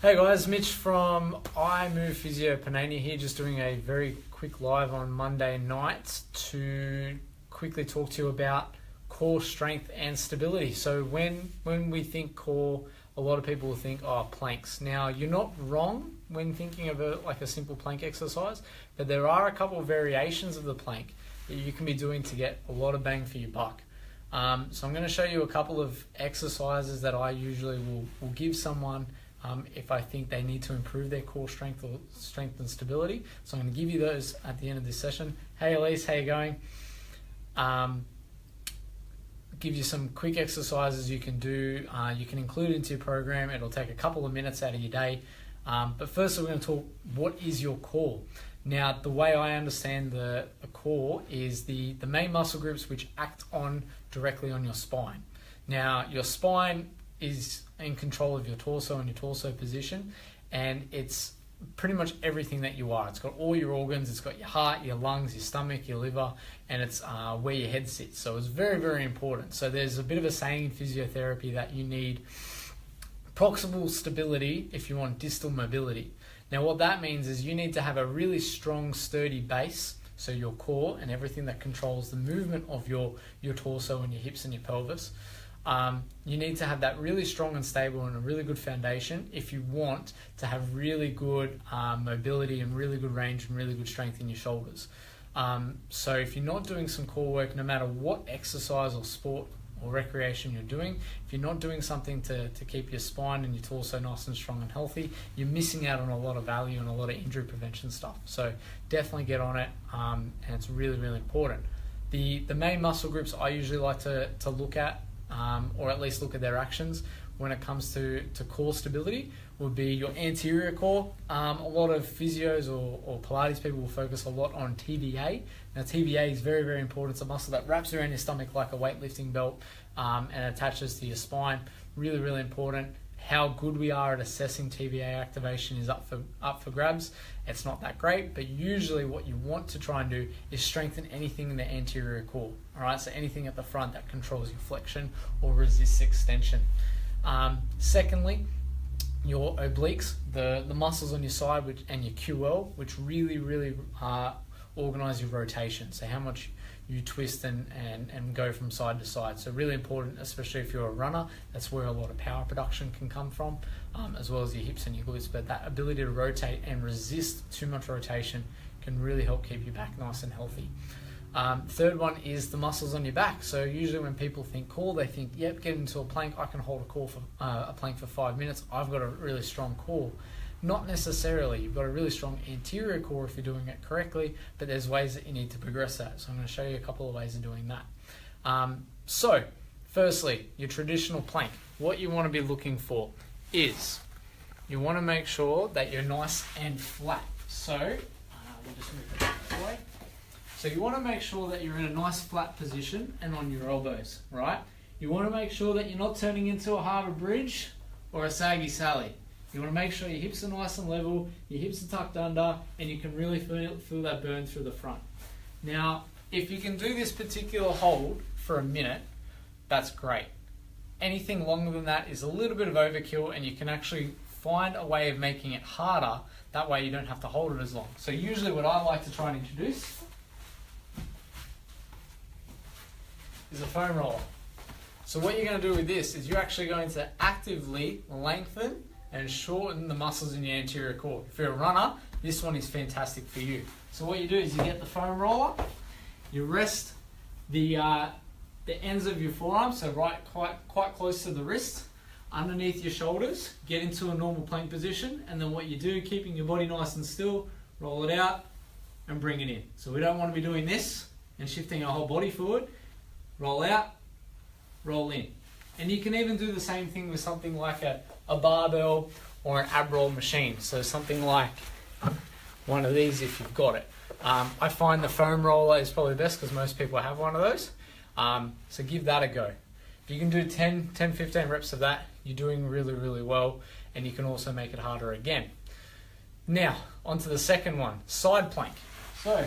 Hey guys, Mitch from I Move Physio Panania here, just doing a very quick live on Monday night to quickly talk to you about core strength and stability. So when we think core, a lot of people will think, oh, planks. Now, you're not wrong when thinking of a simple plank exercise, but there are a couple of variations of the plank that you can be doing to get a lot of bang for your buck. So I'm going to show you a couple of exercises that I usually will give someone if I think they need to improve their core strength or strength and stability. So I'm going to give you those at the end of this session. Hey Elise, how you going? Give you some quick exercises you can do. You can include into your program. It'll take a couple of minutes out of your day. But first we're going to talk, what is your core? Now, the way I understand the core is the main muscle groups which act directly on your spine. Now, your spine is in control of your torso and your torso position, and it's pretty much everything that you are. It's got all your organs, it's got your heart, your lungs, your stomach, your liver, and it's where your head sits. So it's very, very important. So there's a bit of a saying in physiotherapy that you need proximal stability if you want distal mobility. Now what that means is you need to have a really strong, sturdy base, so your core and everything that controls the movement of your torso and your hips and your pelvis. You need to have that really strong and stable and a really good foundation if you want to have really good mobility and really good range and really good strength in your shoulders. So if you're not doing some core work, no matter what exercise or sport or recreation you're doing, if you're not doing something to keep your spine and your torso nice and strong and healthy, you're missing out on a lot of value and a lot of injury prevention stuff. So definitely get on it, and it's really, really important. The main muscle groups I usually like to look at, or at least look at their actions when it comes to core stability, would be your anterior core. A lot of physios or Pilates people will focus a lot on TBA. Now TBA is very, very important. It's a muscle that wraps around your stomach like a weightlifting belt and attaches to your spine. Really, really important. How good we are at assessing TBA activation is up for grabs. It's not that great, but usually what you want to try and do is strengthen anything in the anterior core. All right, so anything at the front that controls your flexion or resists extension. Secondly, your obliques, the muscles on your side and your QL, which really, really organize your rotation. So how much you twist and go from side to side. So really important, especially if you're a runner. That's where a lot of power production can come from, as well as your hips and your glutes. But that ability to rotate and resist too much rotation can really help keep your back nice and healthy. Third one is the muscles on your back. So usually when people think core, they think, yep, get into a plank, I can hold a plank for 5 minutes, I've got a really strong core. Not necessarily. You've got a really strong anterior core if you're doing it correctly, but there's ways that you need to progress that. So I'm going to show you a couple of ways of doing that. So firstly, your traditional plank. What you want to be looking for is you want to make sure that you're nice and flat. So we'll just move it that way. So you want to make sure that you're in a nice flat position and on your elbows, right? You want to make sure that you're not turning into a Harbour Bridge or a Saggy Sally. You want to make sure your hips are nice and level, your hips are tucked under, and you can really feel that burn through the front. Now, if you can do this particular hold for a minute, that's great. Anything longer than that is a little bit of overkill, and you can actually find a way of making it harder. That way you don't have to hold it as long. So usually what I like to try and introduce is a foam roller. So what you're going to do with this is you're actually going to actively lengthen and shorten the muscles in your anterior core. If you're a runner, this one is fantastic for you. So what you do is you get the foam roller, you rest the ends of your forearms, so quite close to the wrist, underneath your shoulders, get into a normal plank position, and then what you do, keeping your body nice and still, roll it out and bring it in. So we don't want to be doing this and shifting our whole body forward. Roll out, roll in. And you can even do the same thing with something like a barbell or an ab roll machine. So something like one of these if you've got it. I find the foam roller is probably best because most people have one of those. So give that a go. If you can do 10-15 reps of that, you're doing really, really well, and you can also make it harder again. Now, onto the second one, side plank. So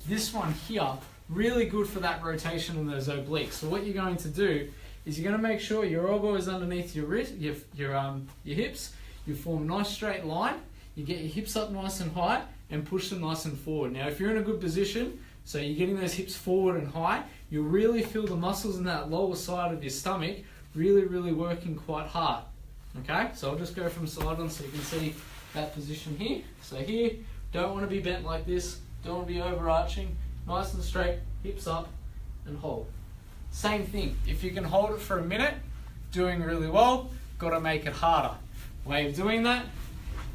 this one here, really good for that rotation and those obliques. So what you're going to do is you're going to make sure your elbow is underneath your wrist, your hips. you form a nice straight line, you get your hips up nice and high and push them nice and forward. Now if you're in a good position, so you're getting those hips forward and high, you'll really feel the muscles in that lower side of your stomach really working quite hard. Okay, so I'll just go from side on so you can see that position here. So here, don't want to be bent like this, don't want to be overarching, nice and straight, hips up and hold. Same thing, if you can hold it for a minute, doing really well, got to make it harder. Way of doing that,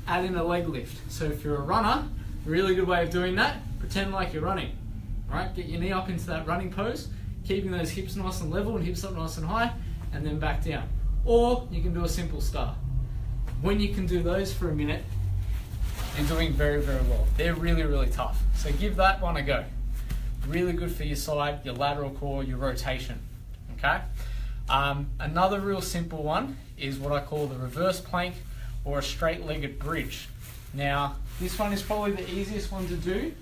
add in a leg lift. So if you're a runner, really good way of doing that, pretend like you're running. Right, get your knee up into that running pose, keeping those hips nice and level and hips up nice and high, and then back down. Or you can do a simple start. When you can do those for a minute, you're doing very well. They're really tough. So give that one a go. Really good for your side, your lateral core, your rotation. Okay. Another real simple one is what I call the reverse plank or a straight-legged bridge. Now, this one is probably the easiest one to do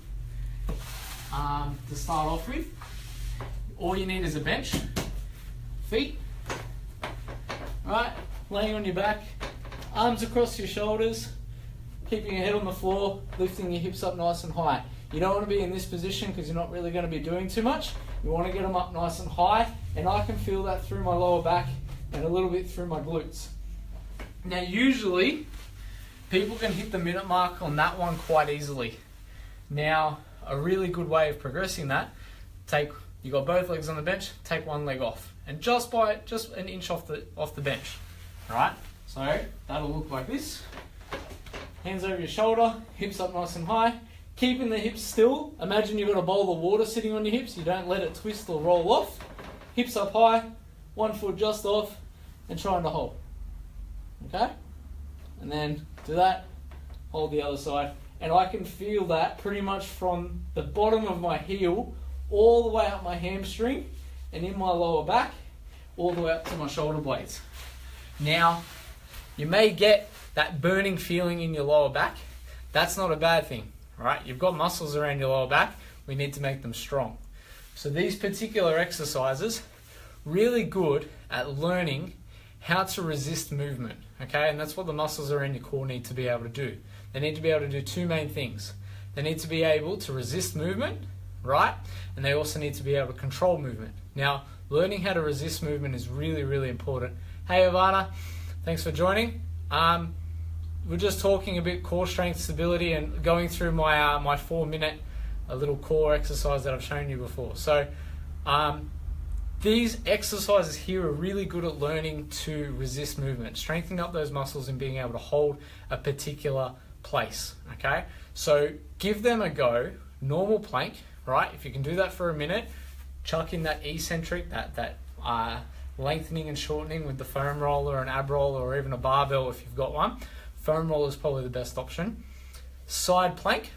to start off with. All you need is a bench, feet, right, laying on your back, arms across your shoulders, keeping your head on the floor, lifting your hips up nice and high. You don't want to be in this position because you're not really going to be doing too much. You want to get them up nice and high, and I can feel that through my lower back and a little bit through my glutes. Now usually people can hit the minute mark on that one quite easily. Now a really good way of progressing that, you got both legs on the bench, take one leg off, and just an inch off the bench. All right, so that'll look like this. Hands over your shoulder, hips up nice and high, keeping the hips still. Imagine you've got a bowl of water sitting on your hips. You don't let it twist or roll off. Hips up high, one foot just off, and trying to hold. Okay, and then do that. Hold the other side. And I can feel that pretty much from the bottom of my heel all the way up my hamstring and in my lower back, all the way up to my shoulder blades. Now, you may get that burning feeling in your lower back. That's not a bad thing, right? You've got muscles around your lower back. We need to make them strong. So these particular exercises, really good at learning how to resist movement, okay? And that's what the muscles around your core need to be able to do. They need to be able to do two main things. They need to be able to resist movement, right? And they also need to be able to control movement. Now, learning how to resist movement is really important. Hey, Ivana, thanks for joining. We're just talking a bit core strength, stability, and going through my my 4-minute little core exercise that I've shown you before. So these exercises here are really good at learning to resist movement, strengthening up those muscles and being able to hold a particular place, okay? So give them a go. Normal plank, right? If you can do that for a minute, chuck in that eccentric, that lengthening and shortening with the foam roller, an ab roller, or even a barbell if you've got one. Foam roller is probably the best option. Side plank,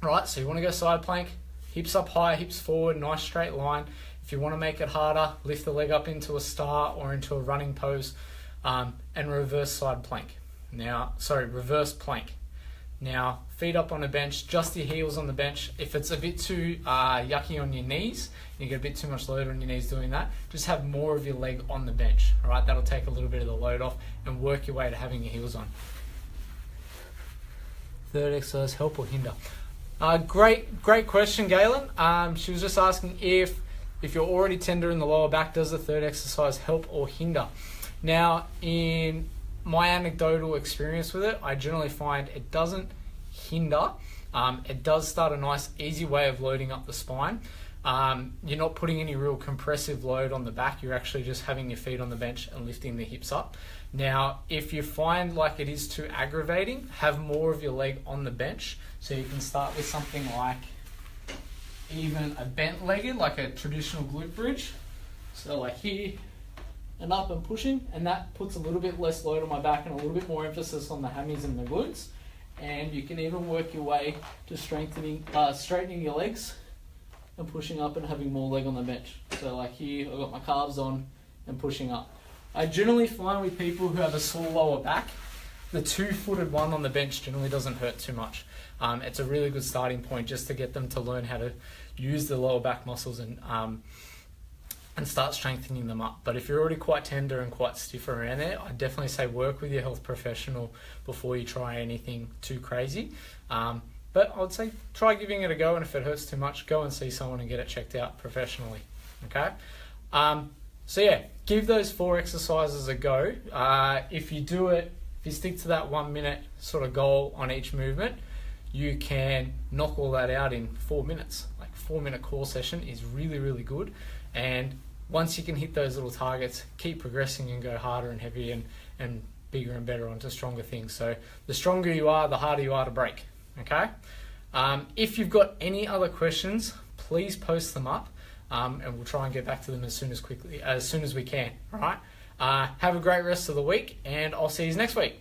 right? So you want to go side plank, hips up high, hips forward, nice straight line. If you want to make it harder, lift the leg up into a star or into a running pose, and reverse side plank. Reverse plank. Now, feet up on a bench, just your heels on the bench. If it's a bit too yucky on your knees, you get a bit too much load on your knees doing that, just have more of your leg on the bench, all right? That'll take a little bit of the load off and work your way to having your heels on. Third exercise, help or hinder? Great question, Galen. She was just asking if you're already tender in the lower back, does the third exercise help or hinder? Now, in my anecdotal experience with it, I generally find it doesn't hinder. It does start a nice, easy way of loading up the spine. You're not putting any real compressive load on the back. You're actually just having your feet on the bench and lifting the hips up. Now, if you find like it is too aggravating, have more of your leg on the bench. So you can start with something like even a bent-legged, like a traditional glute bridge. So like here, and up and pushing, and that puts a little bit less load on my back and a little bit more emphasis on the hammies and the glutes. And you can even work your way to straightening your legs and pushing up and having more leg on the bench. So like here, I've got my calves on and pushing up. I generally find with people who have a sore lower back, the 2-footed one on the bench generally doesn't hurt too much. It's a really good starting point just to get them to learn how to use the lower back muscles and and start strengthening them up. But if you're already quite tender and quite stiff around there, I'd definitely say work with your health professional before you try anything too crazy. But I would say try giving it a go, and if it hurts too much, go and see someone and get it checked out professionally. Okay? So yeah, give those 4 exercises a go. If you do it, if you stick to that 1 minute sort of goal on each movement, you can knock all that out in 4 minutes. Like 4-minute core session is really, really good. And once you can hit those little targets, keep progressing and go harder and heavier and bigger and better onto stronger things. So the stronger you are, the harder you are to break. Okay? If you've got any other questions, please post them up, and we'll try and get back to them as soon as we can. All right? Have a great rest of the week, and I'll see you next week.